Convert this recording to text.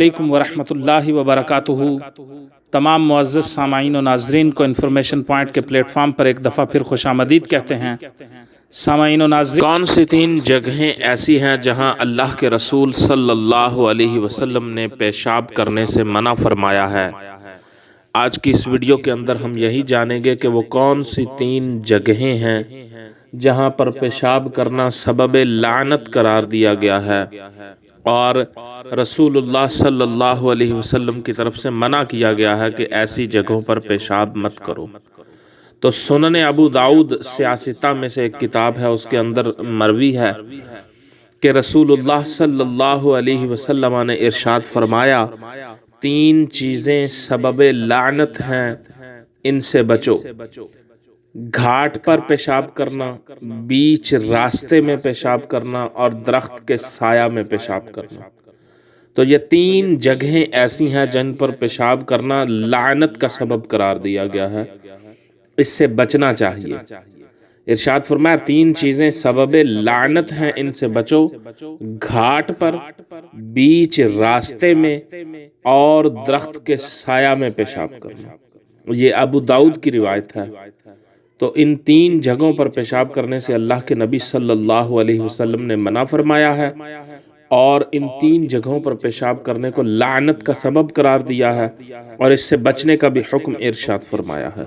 علیکم ورحمۃ اللہ وبرکاتہ۔ تمام معزز سامعین و ناظرین کو انفارمیشن پوائنٹ کے پلیٹ فارم پر ایک دفعہ پھر خوش آمدید کہتے ہیں۔ سامعین و ناظرین، کون سی 3 جگہیں ایسی ہیں جہاں اللہ کے رسول صلی اللہ علیہ وسلم نے پیشاب کرنے سے منع فرمایا ہے؟ آج کی اس ویڈیو کے اندر ہم یہی جانیں گے کہ وہ کون سی 3 جگہیں ہیں جہاں پر پیشاب کرنا سبب لعنت قرار دیا گیا ہے اور رسول اللہ صلی اللہ علیہ وسلم کی طرف سے منع کیا گیا ہے کہ ایسی جگہوں پر پیشاب مت کرو۔ تو سنن ابو داؤد سیاستہ میں سے ایک کتاب ہے، اس کے اندر مروی ہے کہ رسول اللہ صلی اللہ علیہ وسلم نے ارشاد فرمایا، 3 چیزیں سبب لعنت ہیں، ان سے بچو۔ گھاٹ پر پیشاب کرنا، بیچ راستے میں پیشاب کرنا اور درخت کے سایہ میں پیشاب کرنا۔ تو یہ 3 جگہیں ایسی ہیں جن پر پیشاب کرنا لعنت کا سبب قرار دیا گیا ہے، اس سے بچنا چاہیے۔ ارشاد فرمایا 3 چیزیں سبب لعنت ہیں، ان سے بچو۔ گھاٹ پر، بیچ راستے میں اور درخت کے سایہ میں پیشاب کرنا۔ یہ ابو داؤد کی روایت ہے۔ تو ان 3 جگہوں پر پیشاب کرنے سے اللہ کے نبی صلی اللہ علیہ وسلم نے منع فرمایا ہے اور ان 3 جگہوں پر پیشاب کرنے کو لعنت کا سبب قرار دیا ہے اور اس سے بچنے کا بھی حکم ارشاد فرمایا ہے۔